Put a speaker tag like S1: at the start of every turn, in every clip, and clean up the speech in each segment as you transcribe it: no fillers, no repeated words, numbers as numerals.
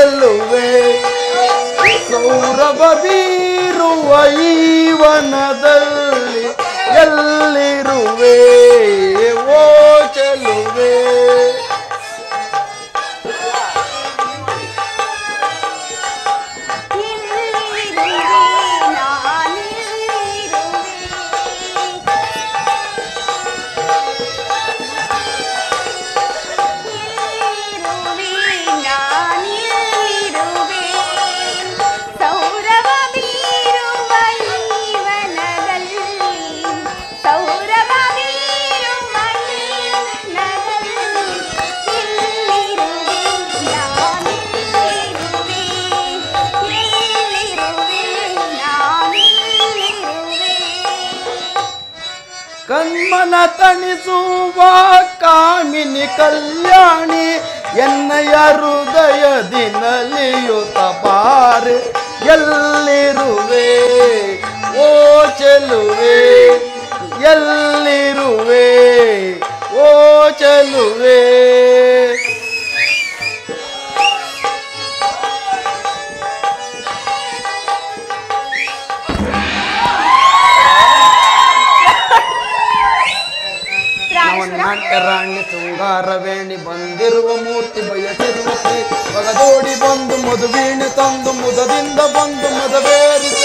S1: ಚೆಲುವೆ ಸೌರಭ ಬೀರುವ ಈವನದಲ್ಲಿ ಎಲ್ಲಿರುವೆ ಓ ಚೆಲುವೆ ಕಣ್ಮನ ತಣಿಸುವ ಕಾಮಿನಿ ಕಲ್ಯಾಣಿ ಎನ್ನಯ ಹೃದಯದಿ ನಲಿಯುತ್ತ ಬಾರೆ ಎಲ್ಲಿರುವೆ ಓ ಚೆಲುವೆ ಎಲ್ಲಿರುವೆ ಓ ಚೆಲುವೆ ನಾಟ್ಯರಾಣಿ ಶೃಂಗಾರವೇಣಿ ಬಂದಿರುವ ಮೂರ್ತಿ ಬಯಸಿರುವ ಬಗದೋಡಿ ಬಂದು ಮಧುವೀಣೆ ತಂದು ಮುದದಿಂದ ಬಂದು ಮದವೇರಿಸ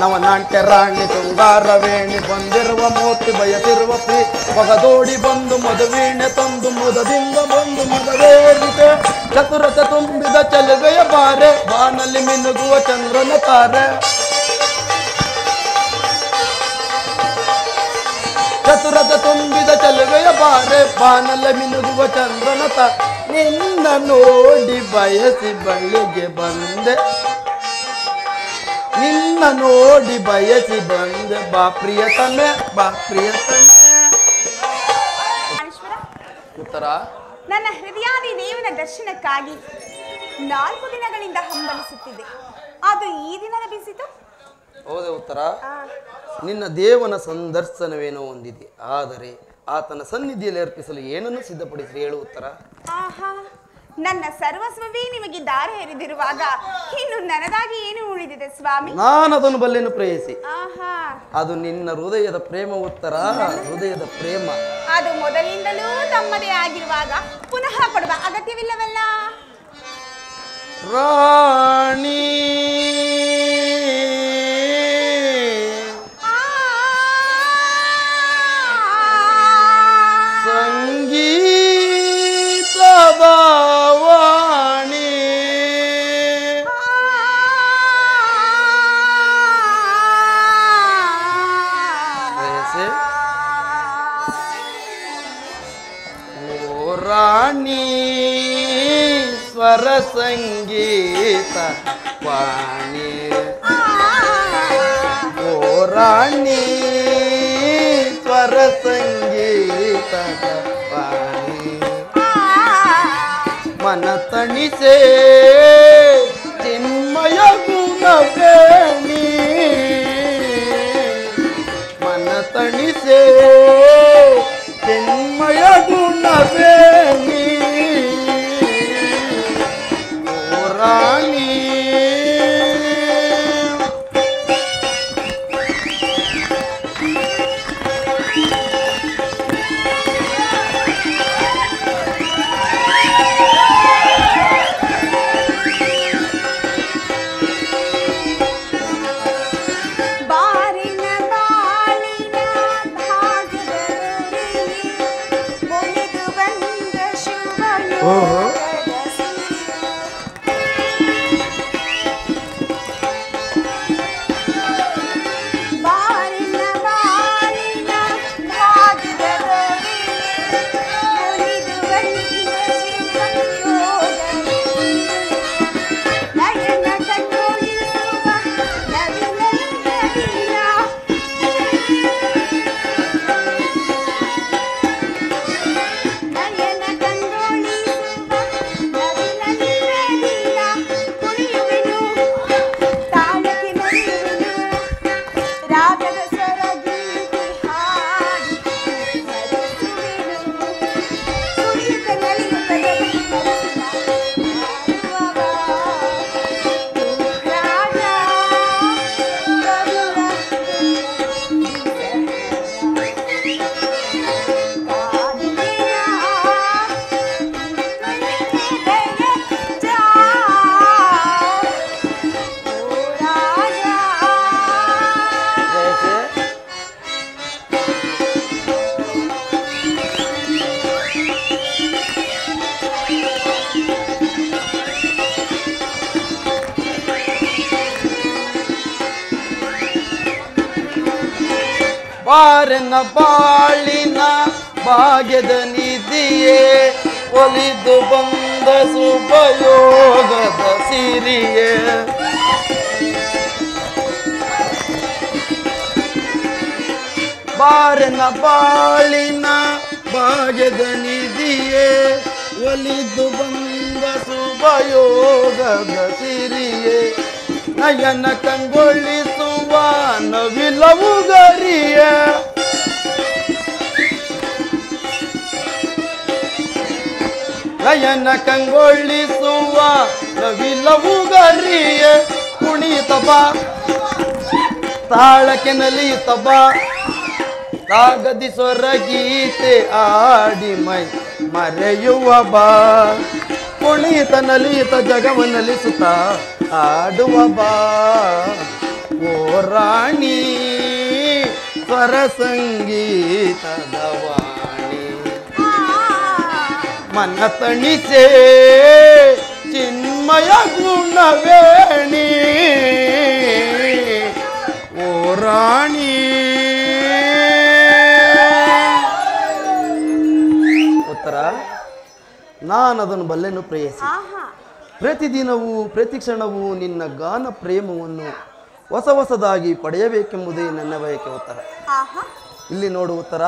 S1: ನವನಾಟ್ಯ ರಾಣಿ ಶೃಂಗಾರವೇಣಿ ಬಂದಿರುವ ಮೂರ್ತಿ ಬಯಸಿರುವ ಪ್ರೀ ಬಗದೋಡಿ ಬಂದು ಮಧುವೀಣೆ ತಂದು ಮುದದಿಂದ ಬಂದು ಮದವೇರಿದೆ ಚತುರತೆ ತುಂಬಿದ ಚೆಲುವೆಯ ಬಾರೆ ಬಾನಲ್ಲಿ ಮಿನುಗುವ ಚಂದ್ರನ ತಾರೆ ಚತುರತೆ ತುಂಬಿದ ಚೆಲುವೆಯ ಬಾರೆ ಬಾನಲ್ಲಿ ಮಿನುಗುವ ಚಂದ್ರನ ತಾರೆ ನಿನ್ನ ನೋಡಿ ಬಯಸಿ ಬಳ್ಳಿಗೆ ಬಂದೆ ನಿನ್ನ ನೋಡಿ ಬಯಸಿ ಬಂದೆ ಬಾ ಪ್ರಿಯತಮೆ ಬಾ ಪ್ರಿಯತಮೆ ಉತ್ತರ
S2: ನನ್ನ ಹೃದಯಾದಿ ದೇವನ ದರ್ಶನಕ್ಕಾಗಿ 4 ದಿನಗಳಿಂದ ಹಂಬಲಿಸುತ್ತಿದೆ ಅದು ಈ ದಿನ ಲಭಿಸಿತು
S1: ಹೌದೇ ಉತ್ತರ ನಿನ್ನ ದೇವನ ಸಂದರ್ಶನವೇನೋ ಹೊಂದಿದೆ ಆದರೆ ಆತನ ಸನ್ನಿಧಿಯಲ್ಲಿ ಅರ್ಪಿಸಲು ಏನನ್ನು ಸಿದ್ಧಪಡಿಸಿ ಹೇಳು ಉತ್ತರ
S2: ಆಹಾ ನನ್ನ ಸರ್ವಸ್ವವೇ ನಿಮಗೆ ದಾರಿ ಎರೆದಿರುವಾಗ ಇನ್ನು ನನ್ನದಾಗಿ ಏನು ಉಳಿದಿದೆ ಸ್ವಾಮಿ
S1: ನಾನು ಅದನ್ನು ಬಲ್ಲೆನು ಪ್ರೇಯಸಿ
S2: ಆಹಾ
S1: ಅದು ನಿನ್ನ ಹೃದಯದ ಪ್ರೇಮ ಉತ್ತರ ಹೃದಯದ ಪ್ರೇಮ
S2: ಅದು ಮೊದಲಿಂದಲೂ ತಮ್ಮದೇ ಆಗಿರುವಾಗ ಪುನಃ ಕೊಡುವ ಅಗತ್ಯವಿಲ್ಲವಲ್ಲ
S1: ರಾಣಿ ರಾಣಿ ಸ್ವರ ಸಂಗೀತ ವಾಣಿ ಓ ರಾಣಿ ಸ್ವರ ಸಂಗೀತ ವಾಣಿ ಮನ ತಣಿಸೆ ಚಿನ್ಮಯ ಗುಣವೇಣಿ ಮನ ತಣಿಸೆ ಚಿನ್ಮಯ ಗುಣವೇಣಿ ಓ ರಾಣಿ ಬಾರೆನ ಬಾಳಿನ ಭಾಗ್ಯದ ನಿಧಿಯೇ ಒಲಿದು ಬಂದ ಸುಪಯೋಗದ ಸಿರಿಯೇ ಬಾರೆನ ಬಾಳಿನ ಭಾಗ್ಯದ ನಿಧಿಯೇ ಒಲಿದು ಬಂದ ಸುಪಯೋಗದ ಸಿರಿಯೇ ನಯನ ಕಂಗೊಳಿಸುವ ನವಿಲವು ಗರಿಯ ನಯನ ಕಂಗೊಳಿಸುವ ನವಿಲವು ಗರಿಯ ಕುಣಿತ ಬಾ ತಾಳಕ್ಕೆ ನಲಿಯುತ್ತ ಬಾ ಕಾಗದಿ ಸ್ವರಗೀತೆ ಆಡಿ ಮೈ ಮರೆಯುವ ಬಾ ಕುಣಿತ ನಲಿಯುತ್ತ ಜಗವ ನಲಿಸುತ್ತ ಆಡುವ ಬಾ ಓ ರಾಣಿ ಸ್ವರ ಸಂಗೀತದ ವಾಣಿ ಮನ ತಣಿಸೆ ಚಿನ್ಮಯ ಗುಣವೇಣಿ ಓ ರಾಣಿ ಉತ್ತರ ನಾನದನ್ನು ಬಲ್ಲೆನು ಪ್ರೇಯಸಿ ಪ್ರತಿದಿನವೂ ಪ್ರತಿ ಕ್ಷಣವೂ ನಿನ್ನ ಗಾನ ಪ್ರೇಮವನ್ನು ಹೊಸ ಹೊಸದಾಗಿ ಪಡೆಯಬೇಕೆಂಬುದೇ ನನ್ನ ಬಯಕೆ. ಉತ್ತರ ಇಲ್ಲಿ ನೋಡು. ಉತ್ತರ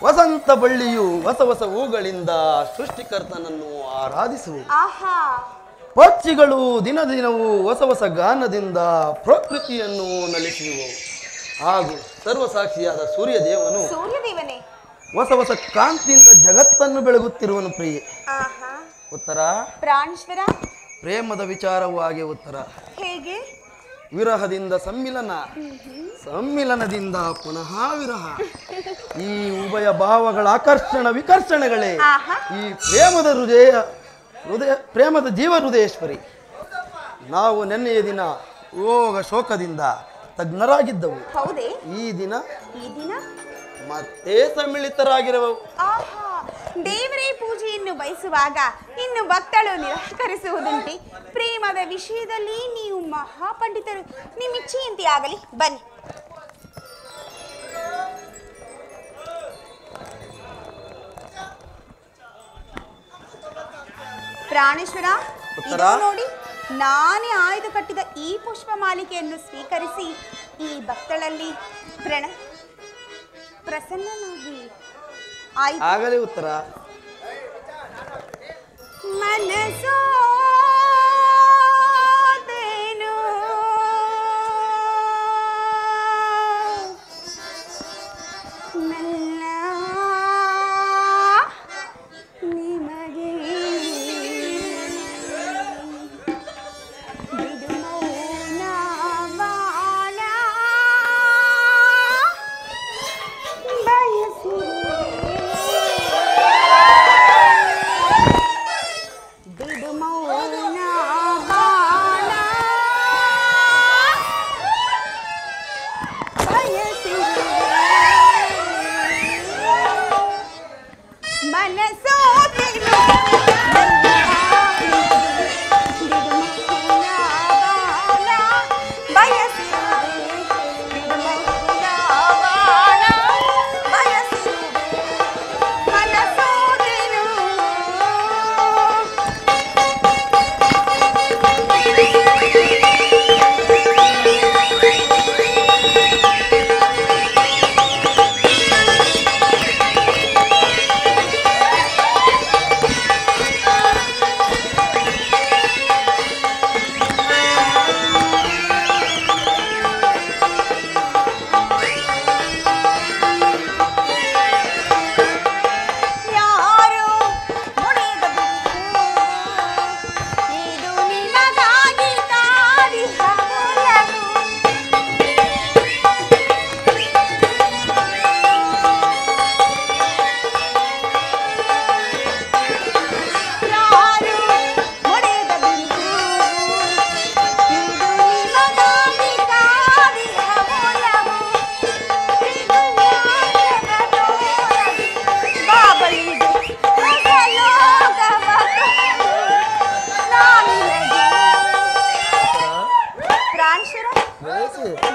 S1: ವಸಂತ ಬಳ್ಳಿಯು ಹೊಸ ಹೊಸ ಹೂಗಳಿಂದ ಸೃಷ್ಟಿಕರ್ತನನ್ನು ಆರಾಧಿಸುವು. ಪಕ್ಷಿಗಳು ದಿನ ದಿನವೂ ಹೊಸ ಹೊಸ ಗಾನದಿಂದ ಪ್ರಕೃತಿಯನ್ನು ನಲಿಸುವು. ಹಾಗೂ ಸರ್ವಸಾಕ್ಷಿಯಾದ ಸೂರ್ಯದೇವನು ಹೊಸ ಹೊಸ ಕಾಂತಿಯಿಂದ ಜಗತ್ತನ್ನು ಬೆಳಗುತ್ತಿರುವನು ಪ್ರಿಯೆ. ಉತ್ತರ
S2: ಪ್ರಾಣೇಶ್ವರ
S1: ಪ್ರೇಮದ ವಿಚಾರವೂ ಹಾಗೆ. ಉತ್ತರ
S2: ಹೇಗೆ?
S1: ವಿರಹದಿಂದ ಸಮ್ಮಿಲನ, ಸಮ್ಮಿಲನದಿಂದ ಪುನಃ ವಿರಹ. ಈ ಉಭಯ ಭಾವಗಳ ಆಕರ್ಷಣ ವಿಕರ್ಷಣೆಗಳೇ ಈ ಪ್ರೇಮದ ಜೀವ ಹೃದಯೇಶ್ವರಿ. ನಾವು ನೆನ್ನೆಯ ದಿನ ರೋಗ ಶೋಕದಿಂದ ತಜ್ಞರಾಗಿದ್ದವು. ಈ ದಿನ ಮತ್ತೆ ಸಮ್ಮಿಳಿತರಾಗಿರುವವು.
S2: ದೇವರೇ ಪೂಜೆಯನ್ನು ಬಯಸುವಾಗ ಇನ್ನು ಭಕ್ತಳು ನಿರಾಕರಿಸುವುದುಂಟೆ? ಪ್ರೇಮದ ವಿಷಯದಲ್ಲಿ ನೀವು ಮಹಾಪಂಡಿತರು. ನಿಮ್ಮ ಇಚ್ಛೆಯಂತೆ ಆಗಲಿ, ಬನ್ನಿ. ಪ್ರಾಣೇಶ್ವರ, ನೋಡಿ, ನಾನೇ ಆಯ್ದು ಕಟ್ಟಿದ ಈ ಪುಷ್ಪ ಮಾಲಿಕೆಯನ್ನು ಸ್ವೀಕರಿಸಿ ಈ ಭಕ್ತಳಲ್ಲಿ ಪ್ರಸನ್ನನಾಗಿ
S1: ಆಗಲೇ. ಉತ್ತರ
S2: ಮನಸೋ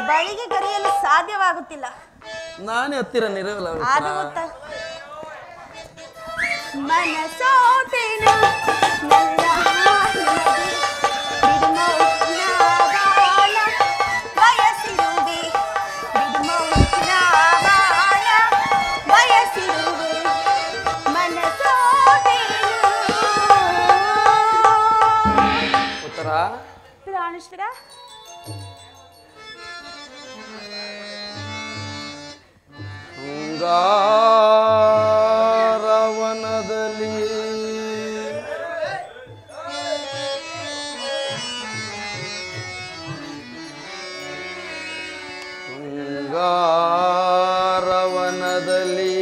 S2: ಬಳಿಗೆ ಗರಿಯಲು ಸಾಧ್ಯವಾಗುತ್ತಿಲ್ಲ.
S1: ನಾನೇ ಹತ್ತಿರ ನಿರವಲ್ಲ.
S2: ಅದು ಗೊತ್ತ. ಮನಸೋತೇನು ನನ್ನ ಬಯಸಿರುವೆ ಬಯಸಿರುವೆ ಮನಸೋತೇನು.
S1: ಉತ್ತರ
S2: ಪ್ರಾಣೇಶ್ವರ.
S1: ಶೃಂಗಾರವನದಲ್ಲಿ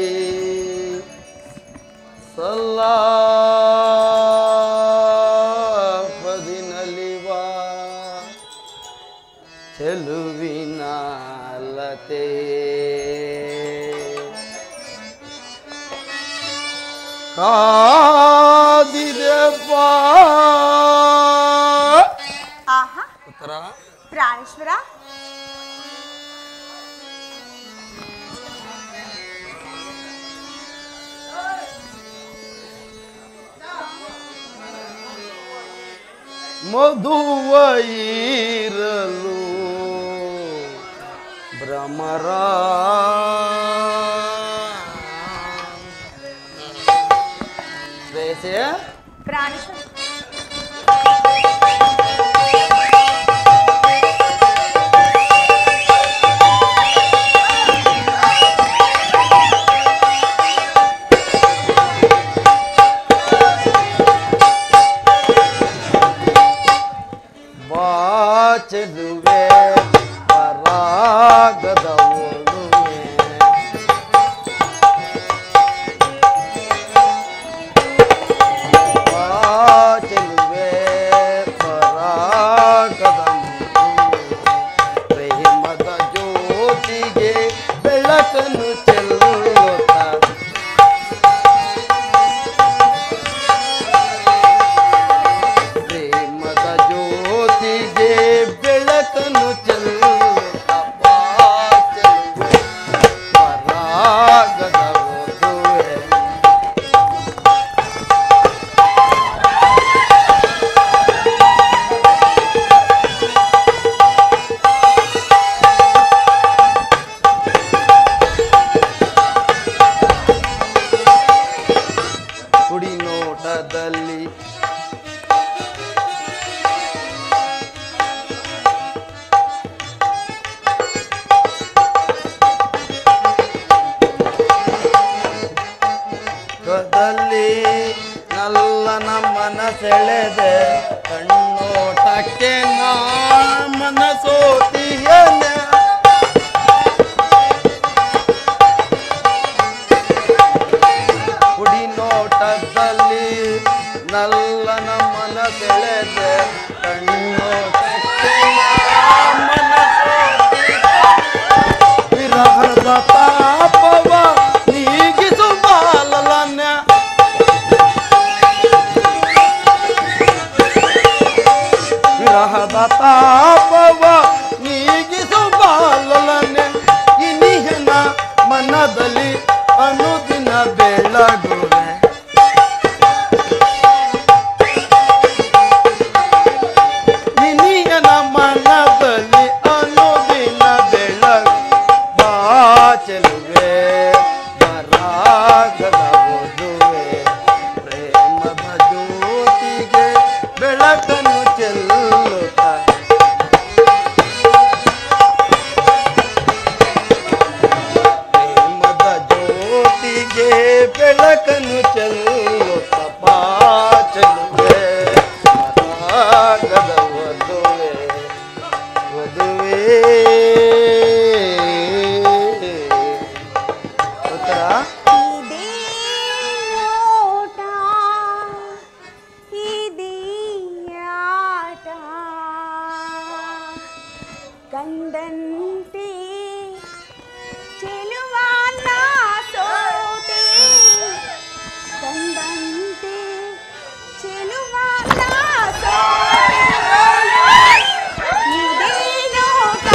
S1: ಸಲ್ಲಾಪದಿನಲಿವ ಚೆಲುವಿನ ಲತೆ ಕಾದಿದೆಪ್ಪ.
S2: ಆಹಾ.
S1: ಉತ್ತರ
S2: ಪ್ರಾಣೇಶ್ವರ.
S1: ಮಧುವೈರಲು ಭ್ರಮರ
S2: ಪ್ರಾಣೇಶ್ವರ.
S1: ಚೆಲುವೆ ಪರಾಗದ ಒಲುವೆ ಚೆಲುವೆ ಪರಾಗದ ಪ್ರೇಮದ ಜ್ಯೋತಿಗೆ ಬೆಳಕನ್ನು ಚೆಲ್ಲುತ್ತ ಪ್ರೇಮದ ಜ್ಯೋತಿಗೆ ಬೆಳಕನ್ನು ಚೆಲ್ಲುತ್ತ ಚೆಲುವೆ ಪರಾಗದ ವಧುವೆ. ಕುಡಿ ನೋಟದಲ್ಲಿ ಕದಲ್ಲಿ ನಲ್ಲನ ಮನಸೆಳೆದೆ ಕಣ್ಣೋಟಕ್ಕೆ ನಾ ಮನಸೋತಿಯನೆ ಕುಡಿ ನೋಟದಲ್ಲಿ ನಲ್ಲನ ಮನಸೆಳೆದೆ ಕಣ್ಣೋಟಕ್ಕೆ ನಾ ಮನಸೋತಿಯನೆ. ವಿರಹದ ತಾಪವ ನೀಗಿಸು ಬಾಲಲನ್ಯ ವಿರಹದ ತಾಪವ ನೀಗಿಸು ಬಾಲಲನ್ಯ ಇನಿಹನ ಮನದಲ್ಲಿ ಅನುದಿನ ಬೆಳಗುವೆ ಇನಿಹನ ಮನದಲ್ಲಿ ಅನುದಿನ ಬೆಳಗು ಬಾ ಚೆಲುವೆ ಪರಾಗದ ವಧುವೆ ಪ್ರೇಮದ ಜ್ಯೋತಿಗೆ ಬೆಳಕನ್ನು ಚೆಲ್ಲುತ್ತ ಪ್ರೇಮದ ಜ್ಯೋತಿಗೆ ಬೆಳಕನ್ನು ಚೆಲ್ಲುತ್ತ ಬಾ ಚೆಲುವೆ ಪರಾಗದ ವಧುವೆ ವಧುವೆ.
S2: ಇದೇ ನೋಟ ಇದೇ ಆಟ ಕಂಡಂತೆ ಚೆಲುವನ ಸೋತೆ ಕಂಡಂತೆ ಚೆಲುವನ ಸೋತೆ ಇದೇ ನೋಟ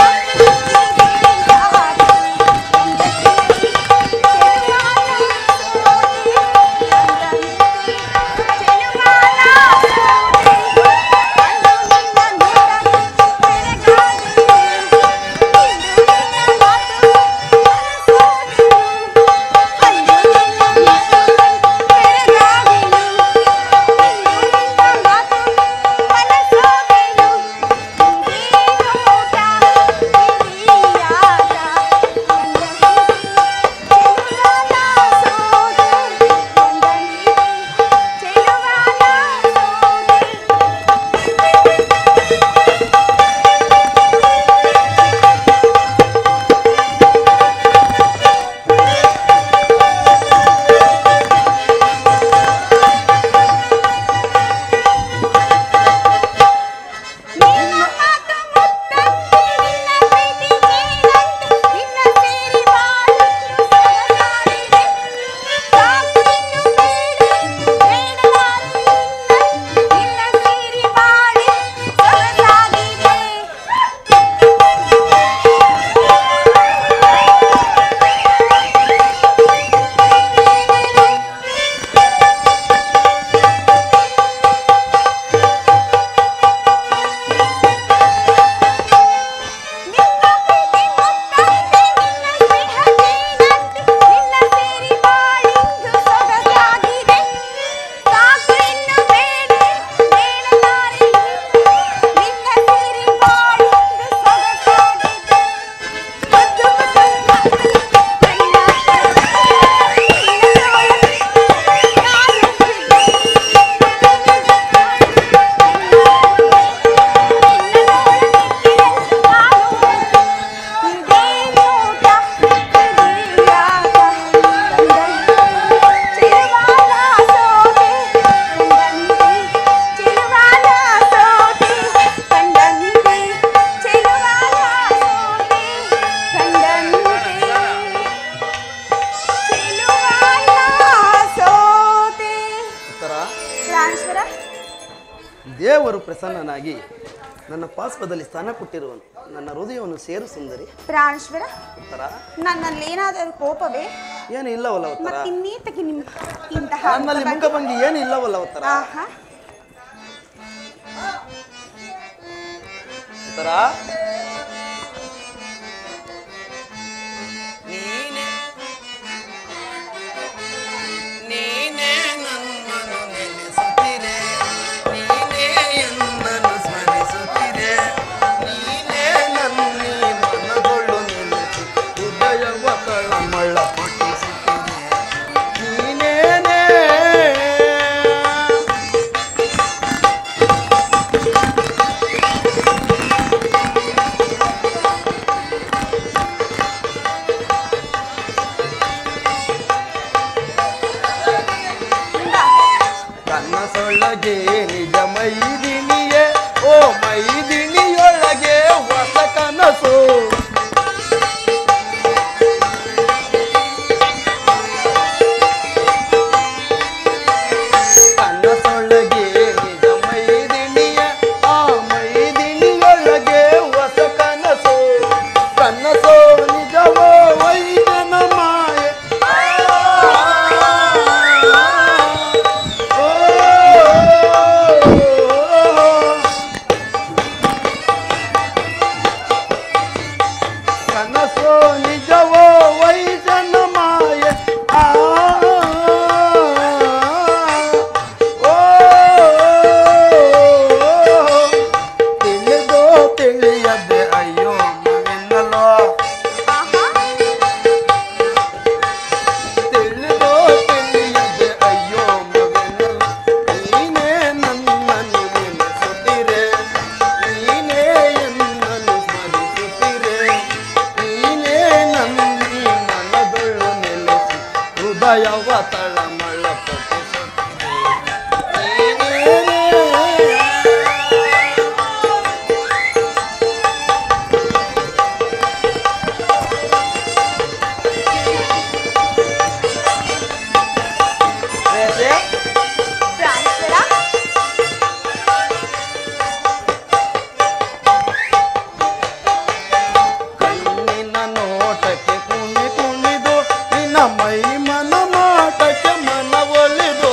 S1: ಪ್ರಸನ್ನನಾಗಿ ನನ್ನ ಪಾರ್ಶ್ವದಲ್ಲಿ ಸ್ಥಾನ ಕೊಟ್ಟಿರುವನು. ನನ್ನ ಹೃದಯವನ್ನು ಸೇರು ಸುಂದರಿ.
S2: ಪ್ರಾಣೇಶ್ವರ,
S1: ಉತ್ತರ
S2: ನನ್ನಲ್ಲಿ ಏನಾದರೂ ಕೋಪವೇ?
S1: ಏನು ಇಲ್ಲವಲ್ಲ ಉತ್ತರ.
S2: ಮತ್ತಿನ್ನೇತಕ್ಕೆ ನಿಮ್ಮ ಇಂತಹ
S1: ನನ್ನಲ್ಲಿ ಮುಖಭಂಗಿ ಏನು ಇಲ್ಲವಲ್ಲ ಉತ್ತರ. ಉತ್ತರ ನೀನೇ ನನ್ನನ್ನು ನೆನೆಸುತ್ತಿರೆ, ನೀನೇ ಎನ್ನನ್ನು ಸ್ಮರಿಸುತ್ತಿರೆ, ನೀನೇ ನನ್ನಿ ಮನದೊಳ್ಳು ನೆಲೆಸಿ ಹೃದಯವ ತಳಮಳ ಪಟ್ಟಿಸುತ್ತಿರೆ, ನೀನೇನೇ ಕನಸೊಳಗೆ ನಿಜ ಮೈದಿನಿಯೇ, ಓ ಮೈದಿನಿಯೊಳಗೆ ಹೊಸ ಕನಸು. ಕನಸೊಳಗೆ ನಿಜ ಮೈದಿನಿಯೇ, ಆ ಮೈದಿನಿಯೊಳಗೆ ಹೊಸ ಕನಸು. ಕನಸೋ ನಿಜವೋ ವೈದ್ಯನ ಮಾಯೆ, ಕನಸೋ ನಿಜವೋ ವೈಜನ ಮಾಯೆ. ತಿಳಿದೋ ತಿಳಿಯದೆ ಅಯ್ಯೋ ಮವೆನ್ನಲೋ, ತಿಳಿದೋ ತಿಳಿಯದೆ ಅಯ್ಯೋ ಮವೆನ್ನಲೋ, ನೀನೇ ನನ್ನನ್ನು ನೆನೆಸುತ್ತಿರೆ, ನೀನೇ ಎನ್ನನ್ನು ಸ್ಮರಿಸುತ್ತಿರೆ, ನೀನೇ ನನ್ನಿ ಮನದೊಳ್ಳು ನೆಲೆಸಿ ಹೃದಯವ ತಳಮಳ ಪಟ್ಟಿಸುತ್ತಿರೆ, ನೀನೇ
S2: ಪ್ರಾಣೇಶ್ವರ,
S1: ಕಣ್ಣಿನ ನೋಟಕ್ಕೆ ಕುಣಿ ಕುಣಿದು, ನಿನ್ನ ಮೈ ಮನ ಮಾಟಕ್ಕೆ ಮನ ಒಲಿದು,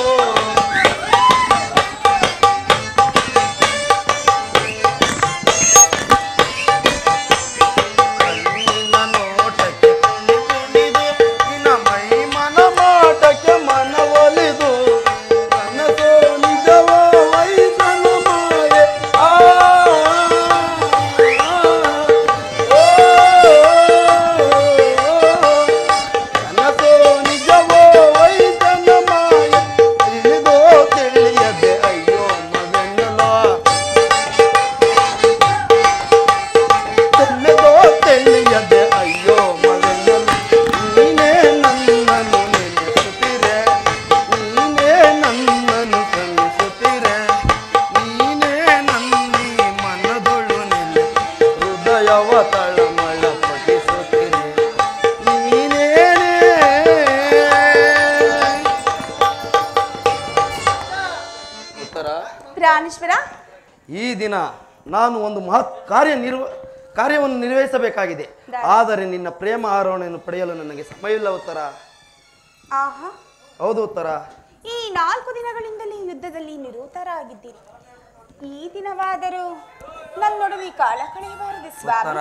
S1: ಕಣ್ಣಿನ ನೋಟಕ್ಕೆ ಕುಣಿ ಕುಣಿದು, ನಿನ್ನ ಮೈ ಮನ ಮಾಟಕ್ಕೆ ಮನ ಒಲಿದು, ಕನಸೋ ನಿಜವೋ ವೈಸನ ಮಾಯೆ. ಕನಸೋ ನಿಜವೋ ವೈಸನ ಮಾಯೆ. ತಿಳಿದೋ ತಿಳಿಯದೆ ಅಯ್ಯೋ ಮವೆನ್ನಲೋ, ತಿಳಿದೋ ತಿಳಿಯದೆ ಅಯ್ಯೋ ಮವೆನ್ನಲೋ, ನೀನೇ ನನ್ನನ್ನು ನೆನೆಸುತ್ತಿರೆ, ನೀನೇ ನನ್ನನ್ನು ಶ್ರಮಿಸುತ್ತಿರೆ, ನೀನೇ ನನ್ನಿ ಮನದೊಳು ನೆಲೆ ಹೃದಯವ ತಳಮಳ ಪಡಿಸುತ್ತಿರೆ, ನೀನೇನೇ. ಉತ್ತರ
S2: ಪ್ರಾಣೇಶ್ವರ,
S1: ಈ ದಿನ ನಾನು ಒಂದು ಮಹತ್ ಕಾರ್ಯವನ್ನು ನಿರ್ವಹಿಸಬೇಕಾಗಿದೆ. ಆದರೆ ನಿನ್ನ ಪ್ರೇಮ ಆರೋಹಣೆಯನ್ನು ಪಡೆಯಲು ನನಗೆ ಸಮಯವಿಲ್ಲ ಉತ್ತರ.
S2: ಆಹಾ,
S1: ಹೌದು ಉತ್ತರ.
S2: ಈ 4 ದಿನಗಳಿಂದಲೇ ಯುದ್ಧದಲ್ಲಿ ನಿರತರಾಗಿದ್ದೀರಿ. ಈ ದಿನವಾದರೂ ನನ್ನೊಡನೆ ಕಾಲ ಕಳೆಯಬಾರದು ಸ್ವಾಮಿ.
S1: ಉತ್ತರ.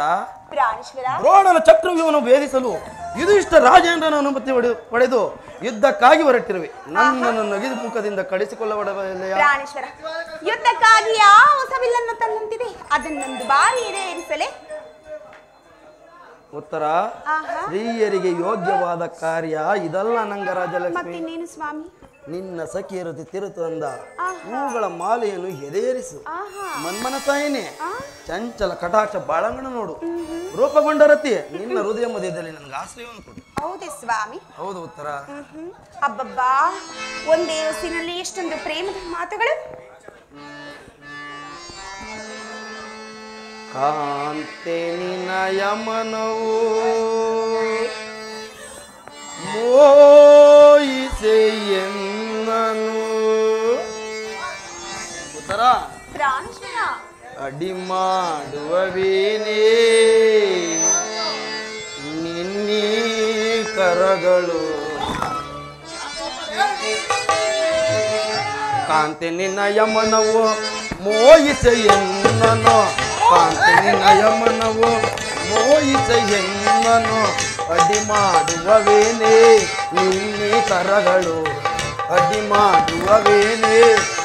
S2: ಪ್ರಾಣೇಶ್ವರ,
S1: ದ್ರೋಣನ ಚಕ್ರವ್ಯೂಹವನ್ನು ಭೇದಿಸಲು ಯುಧಿಷ್ಠ ರಾಜೇಂದ್ರನ ಅನುಮತಿ ಪಡೆದು ಯುದ್ಧಕ್ಕಾಗಿ ಹೊರಟಿರುವೆ. ನನ್ನನ್ನು ನಗಿದು ಮುಖದಿಂದ ಕಳಿಸಿಕೊಳ್ಳಬಡಬಲ್ಲೆಯ?
S2: ಪ್ರಾಣೇಶ್ವರ, ಯುದ್ಧಕ್ಕಾಗಿ ಯಾವ ಹೊಸವಿಲ್ಲನ್ನು ತಂದಂತಿದೆ, ಅದನ್ನೊಂದು ಬಾರಿ ಈಡೇರಿಸಲೇ?
S1: ಉತ್ತರ.
S2: ಆಹಾ,
S1: ಸ್ತ್ರೀಯರಿಗೆ ಯೋಗ್ಯವಾದ ಕಾರ್ಯ ಇದಲ್ಲ ನಂಗರಾಜಲಕ್ಷ್ಮಿ.
S2: ಮತ್ತಿನ್ನೇನು ಸ್ವಾಮಿ?
S1: ನಿನ್ನ ಸಖಿಯರು ತಿರುತಂದ
S2: ಆಹಾ.
S1: ಹೂಗಳ ಮಾಲೆಯನ್ನು ಎದೇರಿಸು.
S2: ಆಹಾ,
S1: ಮನ್ಮನಸಾಯಿನಿ
S2: ಆ?
S1: ಚಂಚಲ ಕಟಾಕ್ಷ ಬಾಳಂಗಣ ನೋಡು. ರೂಪಗೊಂಡ ರತಿ ನಿನ್ನ ಹೃದಯ ಮಧ್ಯದಲ್ಲಿ ನನಗೆ ಆಶ್ರಯವನ್ನು ಕೊಡು.
S2: ಹೌದೇ ಸ್ವಾಮಿ?
S1: ಹೌದು ಉತ್ತರ.
S2: ಅಬ್ಬಬ್ಬಾ, ಒಂದೇ ಹೊಸಿನಲ್ಲಿ ಎಷ್ಟೊಂದು ಪ್ರೇಮದ ಮಾತುಗಳು.
S1: ಕಾಂತೆ ನಿನಯ ಮನವು ಮೋಯಿಸೆ ಎನ್ನನು. ಉತ್ತರ.
S2: ಪ್ರಾಣೇಶ್ವರ,
S1: ಅಡಿ ಮಾಡುವವೇನೇ ನಿನ್ನೀ ಕರಗಳು ಕಾಂತಿ ನಿನ್ನ ಯಮನವು ಮೋಯಿಸ ಎನ್ನನು ಕಾಂತಿ ನಿನ್ನ ಯಮನವು ಮೋಯಿಸ ಎನ್ನನು ಅಡಿ ಮಾಡುವವೇನೇ ನಿನ್ನೆ ಕರಗಳು ಅಡಿ ಮಾಡುವವೇನೇ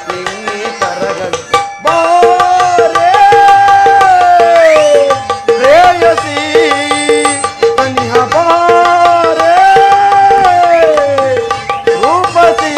S1: ನಿನ್ನೆ ಕರಗಳು ಬಾರೇ ಪ್ರೇಯಸಿ ತನಿಹ ಬಾರೇ ರೂಪಸಿ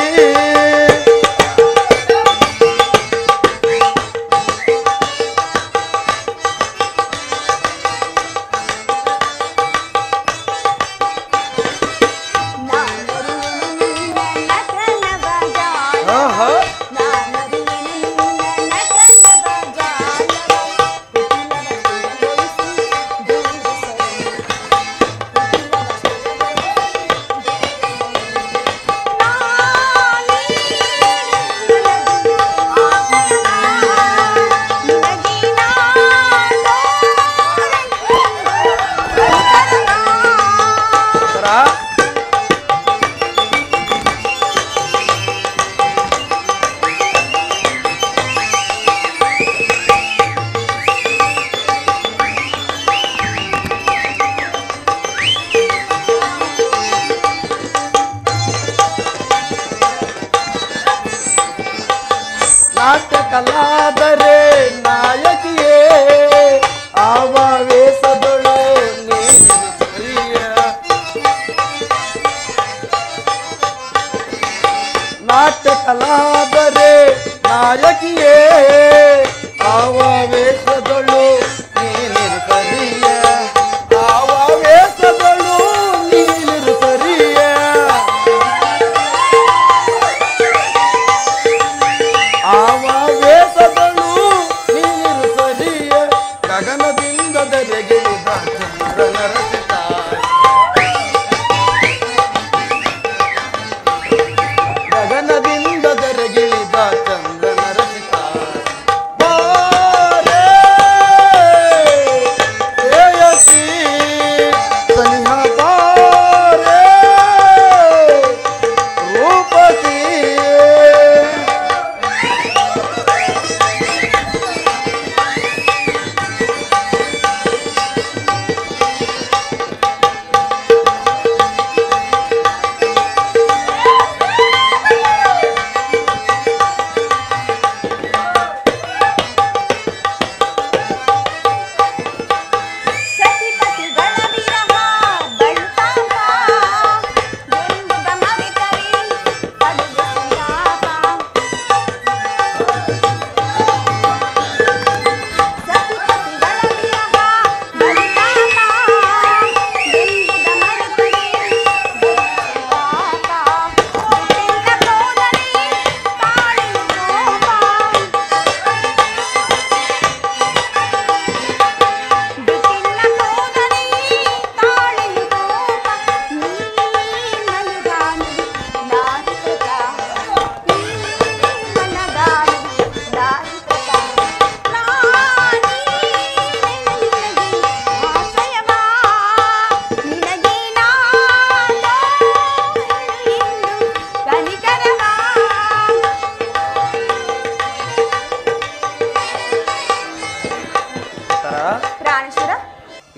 S1: ನಾಟಕಲಾದರೆ ನಾಯಕಿಯೇ ಆವಾವೇಶದೊಳು ನೀನು ಸರಿಯ ನಾಟಕಲಾದರೆ ನಾಯಕಿಯೇ ಆವಾವೇಶದೊಳು ನೀನು ಸರಿಯ ಆವಾವೇಶದೊಳು ನೀನು ಸರಿಯ ಆವಾವೇಶದಳು ನೀರು ಸರಿಯ ಗಗನದಿಂದ ದರೆಗಿಳಿದ ಚಂದ್ರನ ರಚಿತ ಗಗನದಿಂದ ದರೆಗಿಳಿದ ಚಂದ್ರನ ರಚಿತ ಬಾರೇ ಪ್ರೇಯಸಿ ಸನಿಹ ಬಾರೇ ರೂಪಸಿ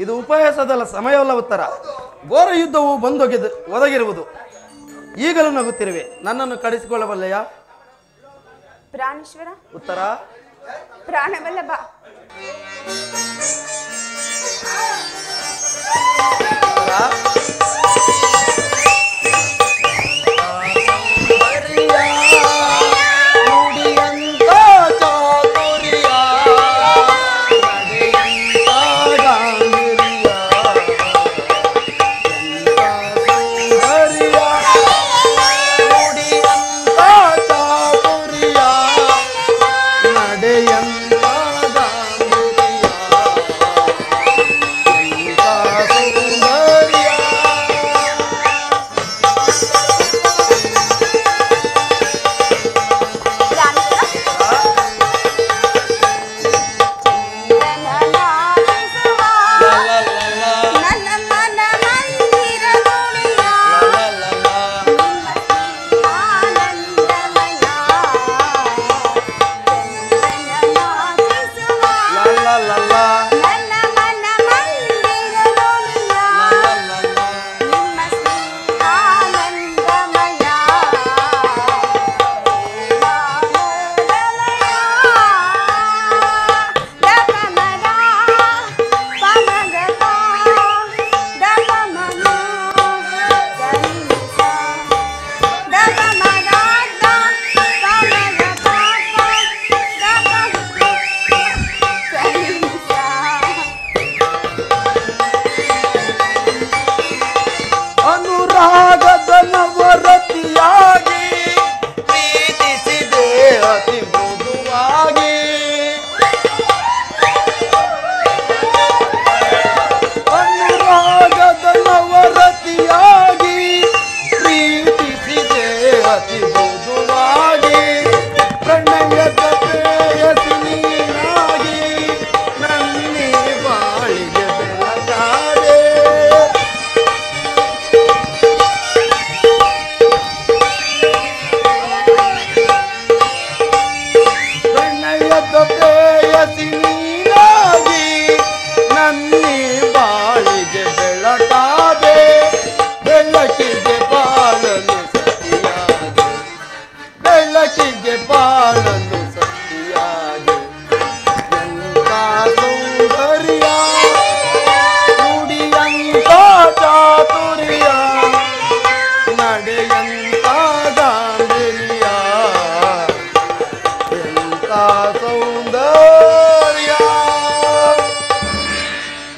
S1: ಇದು ಉಪಹಾಸದಲ್ಲ ಸಮಯವಲ್ಲ ಉತ್ತರ. ಘೋರ ಯುದ್ಧವು ಒದಗಿರುವುದು. ಈಗಲೂ ನಗುತ್ತಿರುವೆ, ನನ್ನನ್ನು ಕಡಿಸಿಕೊಳ್ಳಬಲ್ಲೆಯಾ?
S2: ಪ್ರಾಣೇಶ್ವರ.
S1: ಉತ್ತರ
S2: ಪ್ರಾಣವಲ್ಲಭ.
S1: ನಡೆಯಂತ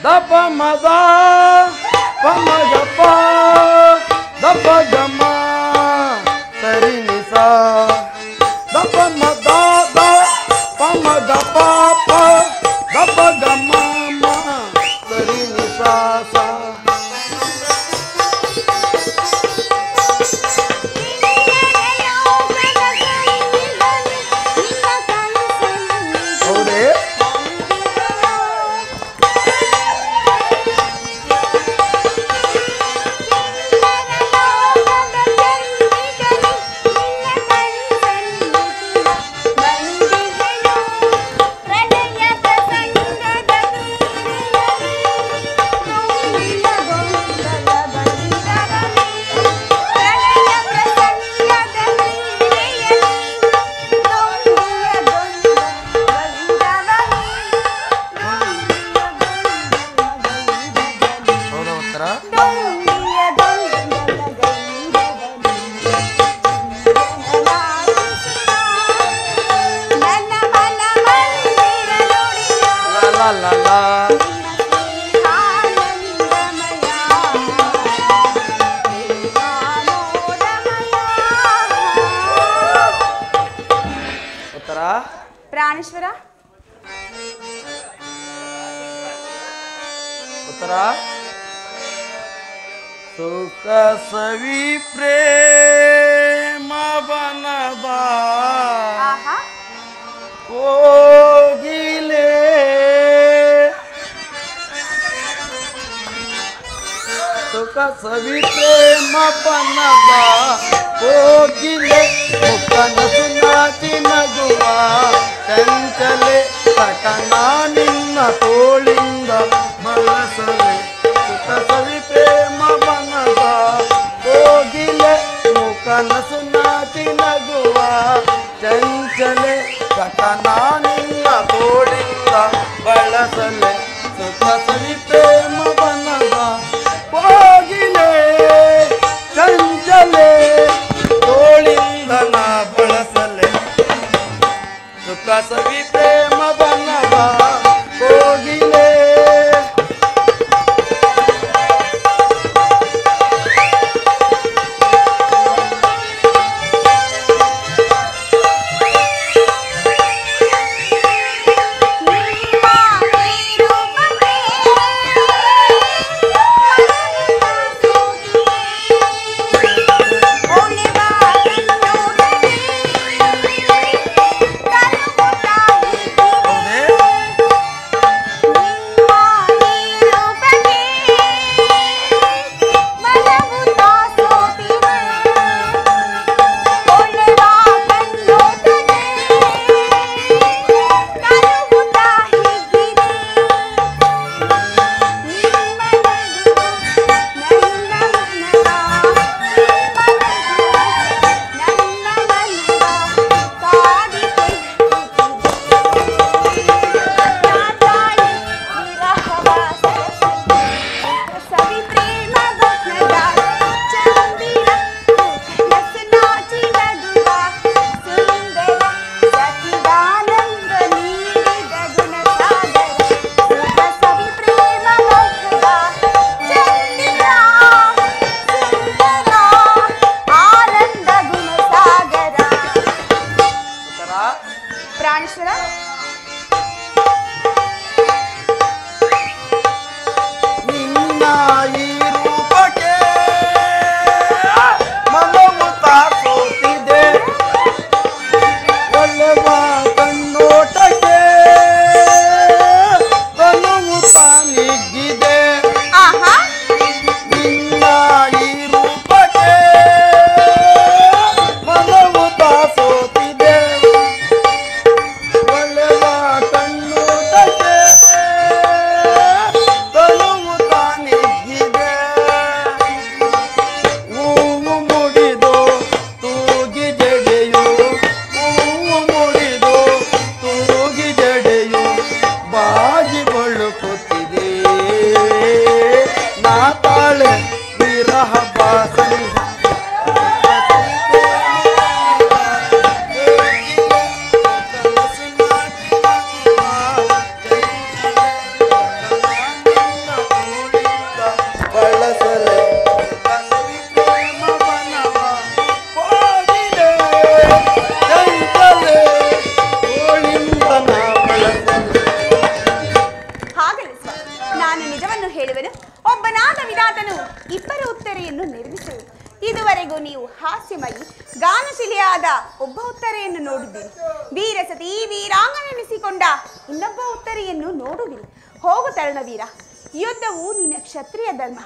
S1: ದಪ ಮದ ಪಮ ಗಪ ದಪ ಗಮ ಸರಿ ನಿಸ ದಪ ಮದ ದ ಪಮ ಗಪ ಪ ದಪ ಗಮ ಮ ಸರಿ ನಿಸ ಸ ಹೌದೇ
S2: ಪ್ರಾಣೇಶ್ವರ
S1: ಉತ್ತರ ಸುಖ ಸವಿ ಪ್ರೇಮ ಬನದ
S2: ಆಹಾ
S1: ಕೋಗಿಲೆ ಸುಖ ಸವಿ ಪ್ರೇಮ ಬನದ ಕೋಗಿಲೆ ಮುಖನ ಸುನಾಚಿ ನಗುವ ಚಂಚಲೆ ಸಟನ ನಿನ್ನ ತೋಳಿಂದ ಬಳಸಲೆ ಸುಖ ಸವಿ ಪ್ರೇಮ ಬನದ ಕೋಗಿಲೆ ಮುಖನ ಸುನಾಚಿ ನಗುವ ಚಂಚಲೆ ಸಟನ ನಿನ್ನ ತೋಳಿಂದ ಬಳಸಲೆ ಸುಖ ಸವಿ ಪ್ರೇಮ ಬನದ ಕೋಗಿಲೆ ಚಂಚಲೆ ತೋಳಿಂದ ನಾ ಬಳಸಲೆ ಸುಖ ಸವಿ ಪ್ರೇಮ ಬನದ ಕೋಗಿಲೆ
S2: ಓಲೆ ಬಾ ಆತನು ಇಬ್ಬರು ಉತ್ತರೆಯನ್ನು ನಿರ್ಮಿಸುವುದು. ಇದುವರೆಗೂ ನೀವು ಹಾಸ್ಯಮಯಿ ಗಾನಶಿಲೆಯಾದ ಒಬ್ಬ ಉತ್ತರೆಯನ್ನು ನೋಡಿದ್ದೀರಿ. ವೀರಸತಿ ವೀರಾಂಗನೆನಿಸಿಕೊಂಡ ಇನ್ನೊಬ್ಬ ಉತ್ತರೆಯನ್ನು ನೋಡುವಿರಿ. ಹೋಗು ತರುಣವೀರ, ಯುದ್ಧವು ನಿನ್ನ ಕ್ಷತ್ರಿಯ ಧರ್ಮ.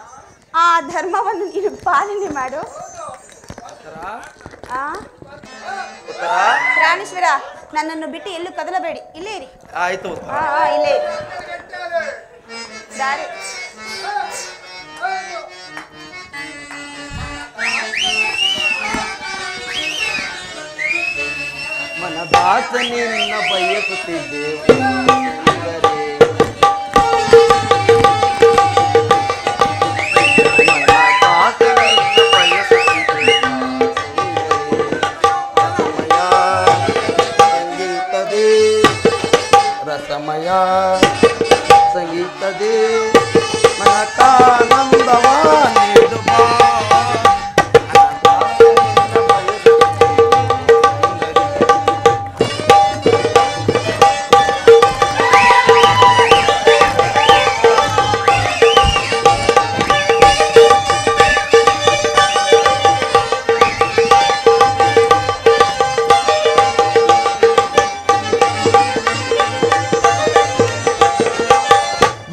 S2: ಆ ಧರ್ಮವನ್ನು ನೀನು ಪಾಲನೆ ಮಾಡು. ಪ್ರಾಣೇಶ್ವರ, ನನ್ನನ್ನು ಬಿಟ್ಟು ಎಲ್ಲೂ ಕದಲಬೇಡಿ, ಇಲ್ಲೇ ಇರಿ.
S1: ಆಯ್ತು.
S2: ಇಲ್ಲೇ ದಾರಿ.
S1: ಮನದಾಸ ನಿನ್ನ ಬಯಸುತ್ತಿದ್ದೆ ರಸಮಯ ಸಂಗೀತದೇ ಮನಕಾನಂದವ ನೀಡುವ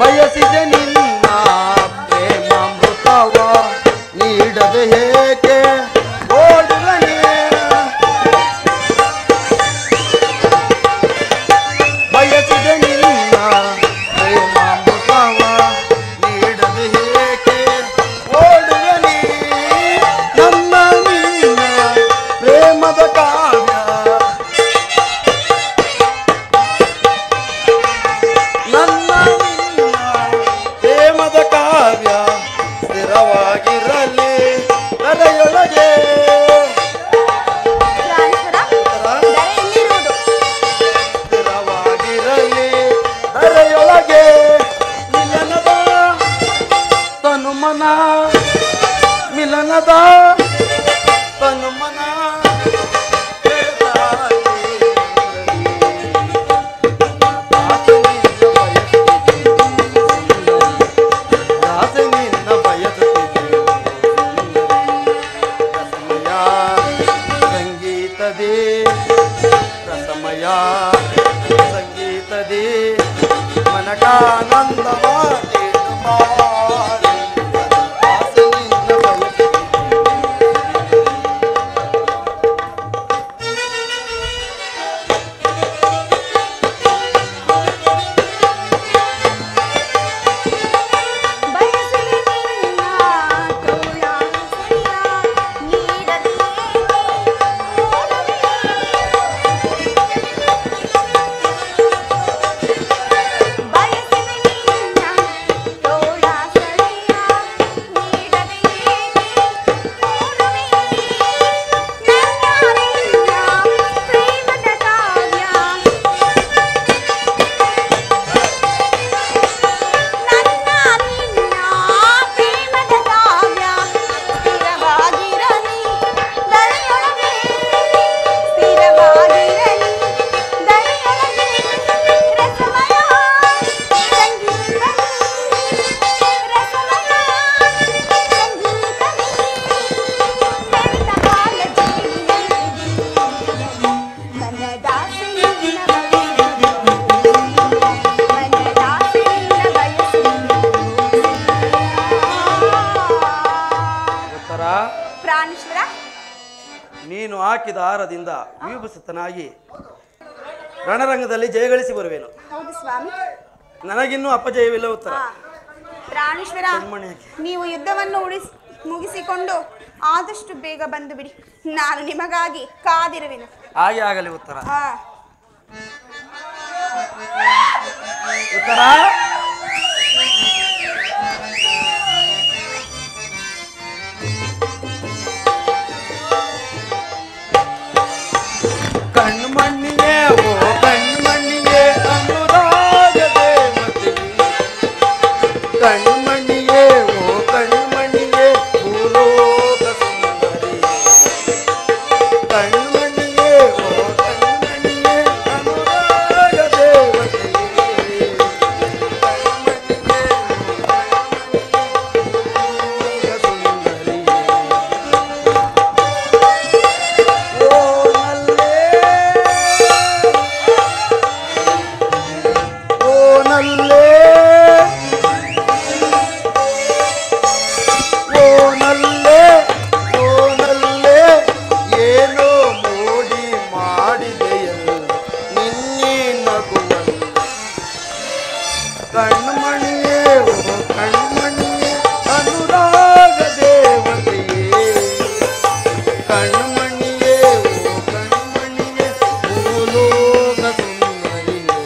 S1: ಬಯಸಿದೆ ನಿನ್ನ ಪ್ರೇಮಾಮೃತವ ನೀಡದೆ ಏಕೆ ಓಡುವನೇ ಬಯಸಿದೆ ನಿನ್ನ ಪ್ರೇಮಾಮೃತವ ನೀಡದೆ ಏಕೆ ಓಡುವನೇ ನನ್ನ ನಿನ್ನ ಪ್ರೇಮದ ಕಾವ್ಯ ನನ್ನ ಪ್ರೇಮದ ಕಾವ್ಯ ಸ್ಥಿರವಾಗಿರಲಿ ಕರೆಯೊಳಗೆ ಸ್ಥಿರವಾಗಿರಲಿ ಕರೆಯೊಳಗೆ ಮಿಲನದ ತನುಮನ ಮಿಲನದ ತನುಮನ ರಸಮಯ ಸಂಗೀತದೇ ಮನಕಾನಂದವಾಗಿ
S2: ಪ್ರಾಣೇಶ್ವರ,
S1: ನೀನು ಹಾಕಿದ ಆಹಾರದಿಂದ ವಿಭೂಷಿತನಾಗಿ ರಣರಂಗದಲ್ಲಿ ಜಯಗಳಿಸಿ ಬರುವೆನು.
S2: ಹೌದು ಸ್ವಾಮಿ,
S1: ನನಗಿನ್ನೂ ಅಪಜಯವಿಲ್ಲ. ಉತ್ತರ.
S2: ಪ್ರಾಣೇಶ್ವರ, ನೀವು ಯುದ್ಧವನ್ನು ಮುಗಿಸಿಕೊಂಡು ಆದಷ್ಟು ಬೇಗ ಬಂದು ಬಿಡಿ. ನಾನು ನಿಮಗಾಗಿ ಕಾದಿರುವೆನು.
S1: ಹಾಗೆ ಆಗಲಿ. ಉತ್ತರ. ಉತ್ತರ. ಕಣ್ಮಣ್ಣಿಗೆ ಓ ಕಣ್ಮಣ್ಣಿಗೆ ಅನುರಾಗ ದೇವತೆ ಕಣ್ಮಣ್ಣಿಗೆ ಓ ಕಣ್ಮಣ್ಣಿಗೆ ಭೂಲೋಕ ಸುಂದರಿ ಕಣ್ಮಣ್ಣಿಗೆ ಓ ಕಣ್ಮಣ್ಣಿಗೆ ಅನುರಾಗ ದೇವತೆ ಕಣ್ಮಣಿಯೇ ಓ ಕಣ್ಮಣಿಯೇ ಅನುರಾಗ ದೇವತೆಯೇ ಕಣ್ಮಣಿಯೇ ಓ ಕಣ್ಮಣಿಯೇ ಭೂಲೋಕ ಸುಂದರಿಯೇ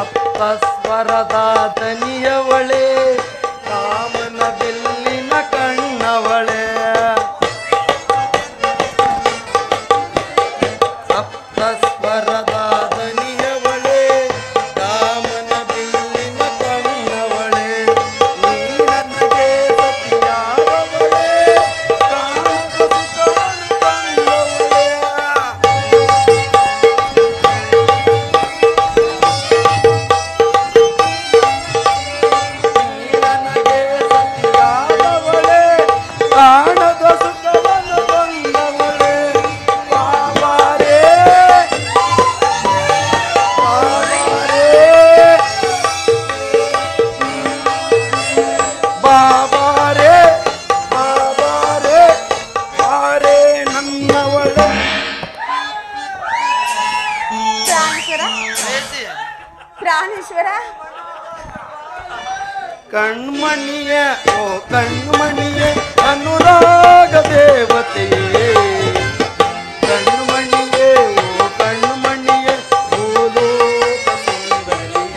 S1: ಸಪ್ತಸ್ವರದ ದನಿಯವಳೆ ಕಾಮನ ಬೆಲ್ಲಿನ ಕಣ್ಣವಳೆ ಸಪ್ತಸ್ವರದ ದನಿಯವಳೆ ಕಾಮನ ಬೆಲ್ಲಿನ ಕಣ್ಣವಳೆ ನೀ ನನಗೆ ಸತಿಯಾದವಳೆ ಕಾಮದ ಸುಖವನ್ನು ತಂದವಳೆ ಕಾಣದ ಸುಖವನ್ನು ಬಂದವಳೆ ಬಾಬಾರೇ ಬಾಬಾರೇ ಬಾಬಾರೇ ಬಾರೇ ನನ್ನವಳೆ
S2: ಪ್ರಾಣೇಶ್ವರ
S1: ಕಣ್ಮಣಿಯ ಓ ಕಣ್ಮಣಿಯ ಅನುರಾಗ ದೇವತೆಯೇ ಕಣ್ಮಣಿಯೇ ಓ ಕಣ್ಮಣಿಯ ಭೂಲೋಕ ಸುಂದರಿಯೇ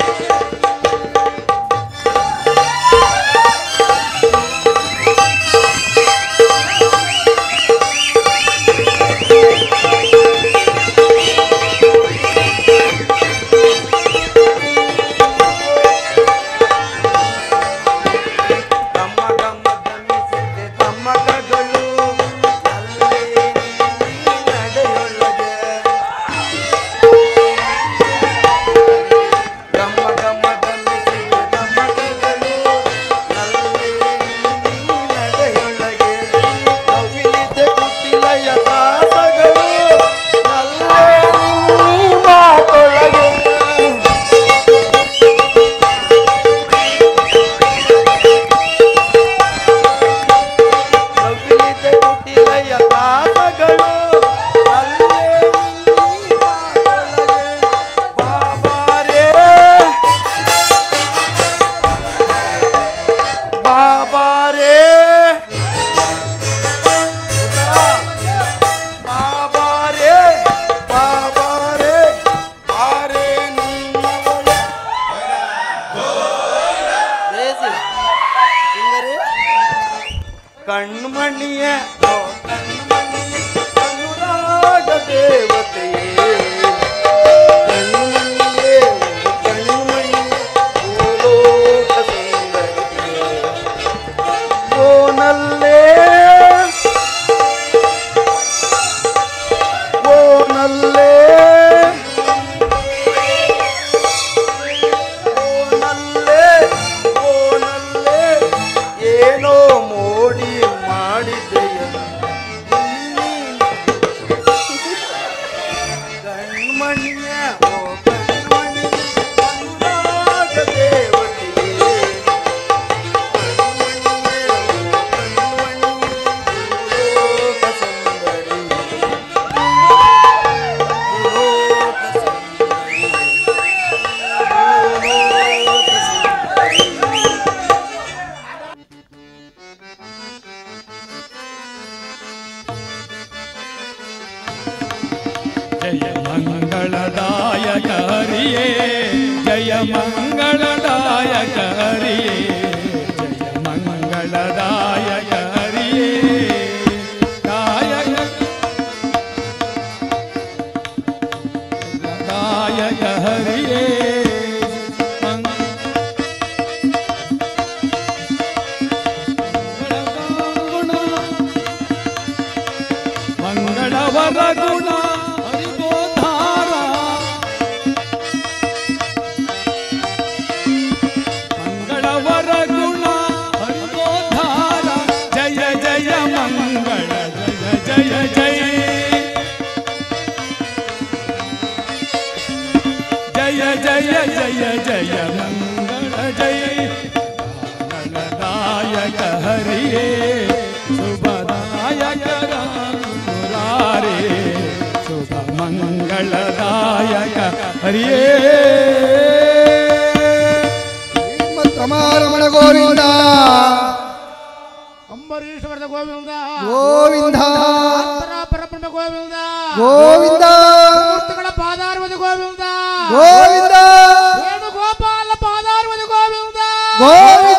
S1: ಕಣ್ಮಣಿಯ ಓ ಕಣ್ಮಣಿಯ ಅನುರಾಗ ದೇವತೆಯೇ ಕಣ್ಮಣಿಯೇ ಓ ಕಣ್ಮಣಿಯ ಭೂಲೋಕ ಸುಂದರಿಯೇ ಓನಲ್ಲೇ ಓನಲ್ಲೇ ಓನಲ್ಲೇ ಓನಲ್ಲೇ ಏನೋ ಮೋಡಿ ಮಾಡಿದೆಯ ಕಣ್ಮಣಿಯ ಓ ಕಣ್ಮಣಿಯ ಅನುರಾಗ ದೇವತೆಯೇ ಕಣ್ಮಣಿಯೇ ಓ ಕಣ್ಮಣಿಯ ಭೂಲೋಕ ಸುಂದರಿಯೇ ಭೂಲೋಕ ಸುಂದರಿಯೇ ಭೂಲೋಕ ಸುಂದರಿಯೇ
S3: जय मंगलदायक हरिये जय मंगलदायक हरिये जय मंगलदायक हरिये दायक दायक हरिये मंगलवर गुण ಜಯ ಜಯ ಜಯ ಜಯ ಮಂಗಳ ಜಯ ಮಂಗಳದಾಯಕ ಹರಿಯೇ ಶುಭದಾಯಕ ಮುರಾರೇ ಶುಭ ಮಂಗಳದಾಯಕ ಹರಿಯೇ
S4: ರಮಣ ಗೋವಿಂದ
S5: ಅಂಬರೀಶ್ವರದ ಗೋವಿಂದ
S4: ಗೋವಿಂದ
S5: ಪರಬ್ರಹ್ಮ ಗೋವಿಂದ
S4: ಗೋವಿಂದ
S5: ಮೂರ್ತಿಗಳ ಪಾದಾರ್ವದ ಗೋವಿಂದ
S4: ಗೋವಿಂದ
S5: ವೇಣುಗೋಪಾಲ ಪಾದಾರ್ವದ ಗೋವಿಂದ
S4: ಗೋವಿಂದ